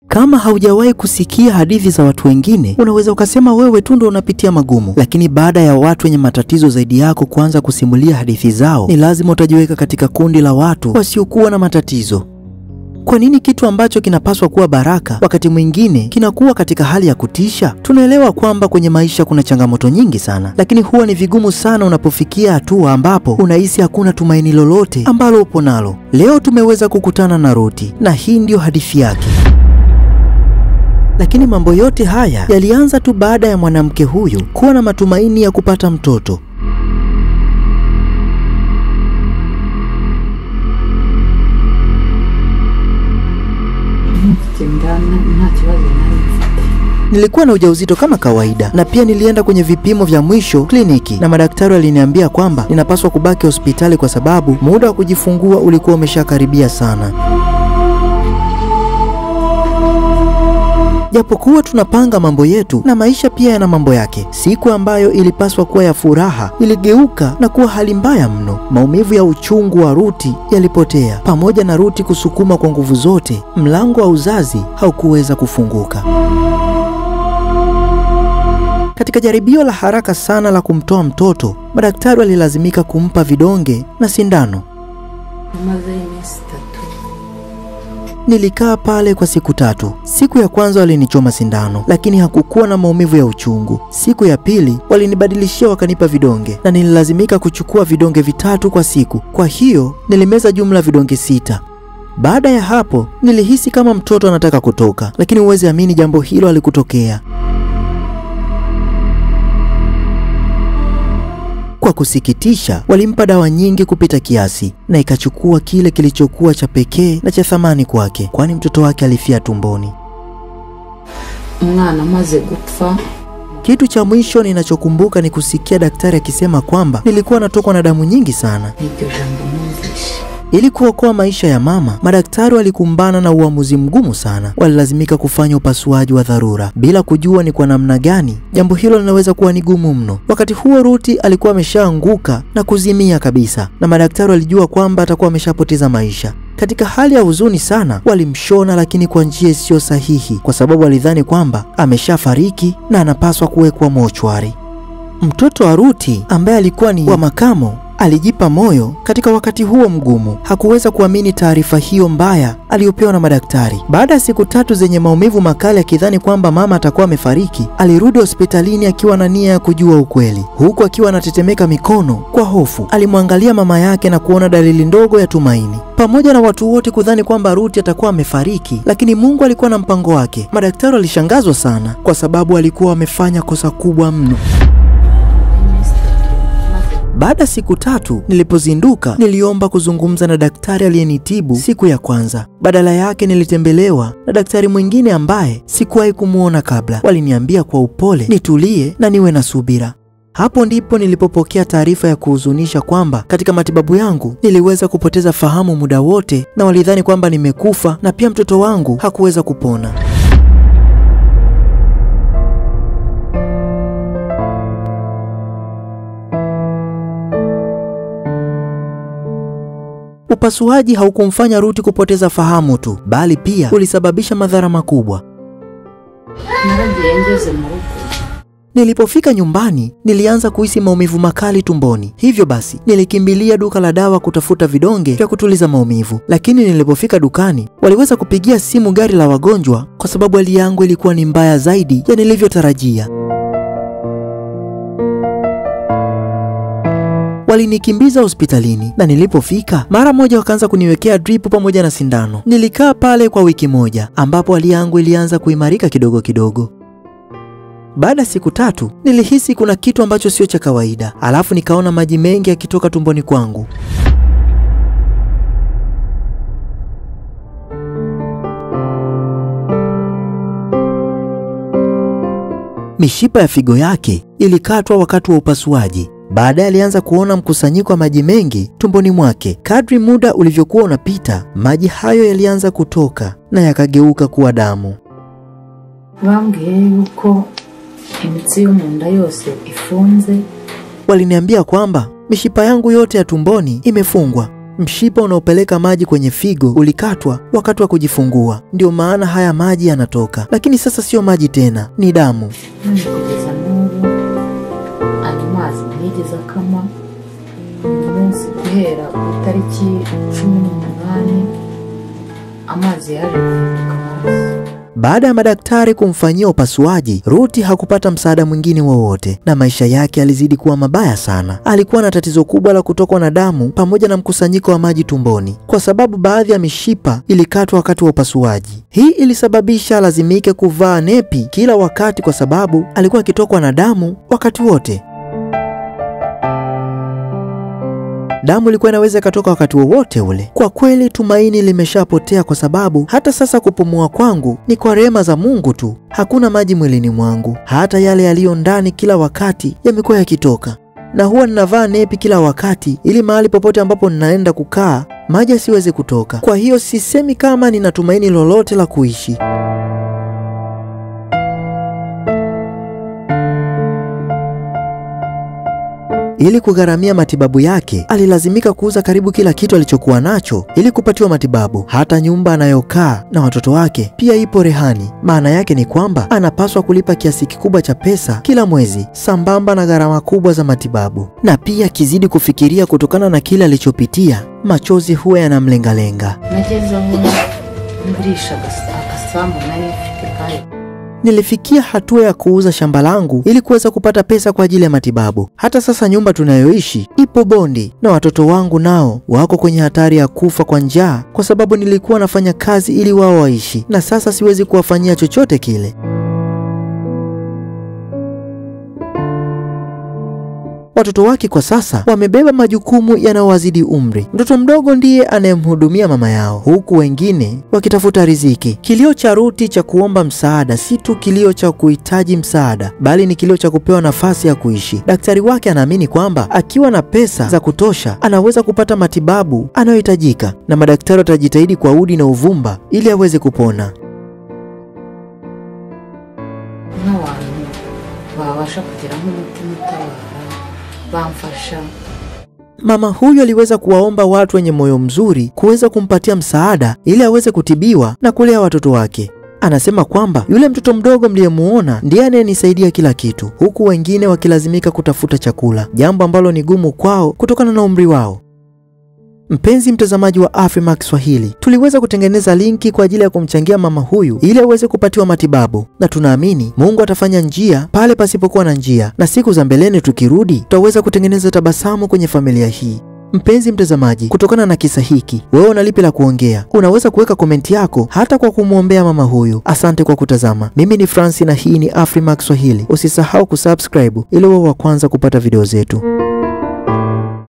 Kama haujawahi kusikia hadithi za watu wengine, unaweza ukasema wewe tu ndo unapitia magumu. Lakini baada ya watu wenye matatizo zaidi yako kuanza kusimulia hadithi zao, ni lazima utajiweka katika kundi la watu wasiokuwa na matatizo. Kwa nini kitu ambacho kinapaswa kuwa baraka wakati mwingine kinakuwa katika hali ya kutisha? Tunaelewa kwamba kwenye maisha kuna changamoto nyingi sana, lakini huwa ni vigumu sana unapofikia hatua ambapo unahisi hakuna tumaini lolote ambalo upo nalo. Leo tumeweza kukutana na Ruti na hii ndio hadithi yake. Lakini mambo yote haya yalianza tu baada ya mwanamke huyu kuwa na matumaini ya kupata mtoto. Nilikuwa na ujauzito kama kawaida na pia nilienda kwenye vipimo vya mwisho kliniki, na madaktari waliniambia kwamba ninapaswa kubaki hospitali kwa sababu muda wa kujifungua ulikuwa umeshakaribia sana. Japokuwa tunapanga mambo yetu na maisha pia yana mambo yake, siku ambayo ilipaswa kuwa ya furaha iligeuka na kuwa hali mbaya mno. Maumivu ya uchungu wa Ruti yalipotea. Pamoja na Ruti kusukuma kwa nguvu zote, mlango wa uzazi haukuweza kufunguka. Katika jaribio la haraka sana la kumtoa mtoto, madaktari walilazimika kumpa vidonge na sindano. Nilikaa pale kwa siku 3. Siku ya kwanza walinichoma sindano, lakini hakukuwa na maumivu ya uchungu. Siku ya pili walinibadilishia wakanipa vidonge, na nililazimika kuchukua vidonge 3 kwa siku. Kwa hiyo nilimeza jumla vidonge 6. Baada ya hapo nilihisi kama mtoto anataka kutoka, lakini huwezi amini jambo hilo halikutokea. Kwa kusikitisha, walimpa dawa nyingi kupita kiasi na ikachukua kile kilichokuwa cha pekee na cha thamani kwake, kwani mtoto wake alifia tumboni. Mwana maze gupfa. Kitu cha mwisho ninachokumbuka ni kusikia daktari akisema kwamba nilikuwa natokwa na damu nyingi sana. Ili kuokoa maisha ya mama, madaktari walikumbana na uamuzi mgumu sana. Walilazimika kufanya upasuaji wa dharura bila kujua ni kwa namna gani jambo hilo linaweza kuwa ni gumu mno. Wakati huo Ruti alikuwa ameshaanguka na kuzimia kabisa, na madaktari walijua kwamba atakuwa ameshapoteza maisha. Katika hali ya huzuni sana, walimshona lakini kwa njia isiyo sahihi, kwa sababu walidhani kwamba ameshafariki na anapaswa kuwekwa mochwari. Mtoto wa Ruti ambaye alikuwa ni wa makamo alijipa moyo katika wakati huo mgumu. Hakuweza kuamini taarifa hiyo mbaya aliyopewa na madaktari. Baada ya siku 3 zenye maumivu makali, akidhani kwamba mama atakuwa amefariki, alirudi hospitalini akiwa na nia ya kujua ukweli, huku akiwa anatetemeka mikono kwa hofu. Alimwangalia mama yake na kuona dalili ndogo ya tumaini. Pamoja na watu wote kudhani kwamba Ruti atakuwa amefariki, lakini Mungu alikuwa na mpango wake. Madaktari walishangazwa sana kwa sababu alikuwa amefanya kosa kubwa mno. Baada ya siku 3 nilipozinduka, niliomba kuzungumza na daktari aliyenitibu siku ya kwanza. Badala yake nilitembelewa na daktari mwingine ambaye sikuwahi kumuona kabla. Waliniambia kwa upole nitulie na niwe na subira. Hapo ndipo nilipopokea taarifa ya kuhuzunisha kwamba katika matibabu yangu niliweza kupoteza fahamu muda wote, na walidhani kwamba nimekufa na pia mtoto wangu hakuweza kupona. Upasuaji haukumfanya Ruti kupoteza fahamu tu, bali pia ulisababisha madhara makubwa. Nilipofika nyumbani, nilianza kuhisi maumivu makali tumboni. Hivyo basi, nilikimbilia duka la dawa kutafuta vidonge vya kutuliza maumivu. Lakini nilipofika dukani, waliweza kupigia simu gari la wagonjwa kwa sababu hali yangu ilikuwa ni mbaya zaidi ya nilivyotarajia. Walinikimbiza hospitalini, na nilipofika mara moja wakaanza kuniwekea drip pamoja na sindano. Nilikaa pale kwa wiki moja ambapo hali yangu ilianza kuimarika kidogo kidogo. Baada ya siku 3 nilihisi kuna kitu ambacho sio cha kawaida. Alafu nikaona maji mengi yakitoka tumboni kwangu. Mishipa ya figo yake ilikatwa wakati wa upasuaji. Baadaye alianza kuona mkusanyiko wa maji mengi tumboni mwake. Kadri muda ulivyokuwa unapita, maji hayo yalianza kutoka na yakageuka kuwa damu. Bambwiye yuko imitsi yo mu nda yose ifunze. Waliniambia kwamba mishipa yangu yote ya tumboni imefungwa. Mshipa unaopeleka maji kwenye figo ulikatwa wakati wa kujifungua, ndio maana haya maji yanatoka. Lakini sasa sio maji tena, ni damu. Kugeza n'ubu andi mazi ntiyigeze akama. Umunsi guhera ku tariki 18 amazi yaje kuhinduka amaraso. Baada ya madaktari kumfanyia upasuaji, Ruti hakupata msaada mwingine wowote na maisha yake yalizidi kuwa mabaya sana. Alikuwa na tatizo kubwa la kutokwa na damu pamoja na mkusanyiko wa maji tumboni, kwa sababu baadhi ya mishipa ilikatwa wakati wa upasuaji. Hii ilisababisha lazimike kuvaa nepi kila wakati kwa sababu alikuwa akitokwa na damu wakati wote. Damu ilikuwa inaweza ikatoka wakati wowote ule. Kwa kweli tumaini limeshapotea kwa sababu hata sasa kupumua kwangu ni kwa rehema za Mungu tu. Hakuna maji mwilini mwangu. Hata yale yaliyo ndani kila wakati yamekuwa yakitoka. Na huwa ninavaa nepi kila wakati ili mahali popote ambapo ninaenda kukaa maji yasiweze kutoka. Kwa hiyo sisemi kama nina tumaini lolote la kuishi. Ili kugharamia matibabu yake, alilazimika kuuza karibu kila kitu alichokuwa nacho ili kupatiwa matibabu. Hata nyumba anayokaa na watoto wake pia ipo rehani. Maana yake ni kwamba anapaswa kulipa kiasi kikubwa cha pesa kila mwezi, sambamba na gharama kubwa za matibabu. Na pia kizidi kufikiria kutokana na kile alichopitia, machozi huwa yanamlengalenga. Nilifikia hatua ya kuuza shamba langu ili kuweza kupata pesa kwa ajili ya matibabu. Hata sasa nyumba tunayoishi ipo bondi na watoto wangu nao wako kwenye hatari ya kufa kwa njaa kwa sababu nilikuwa nafanya kazi ili wao waishi, na sasa siwezi kuwafanyia chochote kile. Watoto wake kwa sasa wamebeba majukumu yanayowazidi umri. Mtoto mdogo ndiye anayemhudumia mama yao, huku wengine wakitafuta riziki. Kilio cha Ruti cha kuomba msaada si tu kilio cha kuhitaji msaada, bali ni kilio cha kupewa nafasi ya kuishi. Daktari wake anaamini kwamba akiwa na pesa za kutosha anaweza kupata matibabu anayohitajika, na madaktari watajitahidi kwa udi na uvumba ili aweze kupona. Mama huyu aliweza kuwaomba watu wenye moyo mzuri kuweza kumpatia msaada ili aweze kutibiwa na kulea watoto wake. Anasema kwamba yule mtoto mdogo mliyemuona ndiye anayenisaidia kila kitu, huku wengine wakilazimika kutafuta chakula, jambo ambalo ni gumu kwao kutokana na umri wao. Mpenzi mtazamaji wa Afrimax Swahili, tuliweza kutengeneza linki kwa ajili ya kumchangia mama huyu ili aweze kupatiwa matibabu, na tunaamini Mungu atafanya njia pale pasipokuwa na njia, na siku za mbeleni tukirudi tutaweza kutengeneza tabasamu kwenye familia hii. Mpenzi mtazamaji, kutokana na kisa hiki, wewe una lipi la kuongea? Unaweza kuweka komenti yako hata kwa kumwombea mama huyu. Asante kwa kutazama. Mimi ni Francis na hii ni Afrimax Swahili. Usisahau kusubscribe ili uwe wa kwanza kupata video zetu.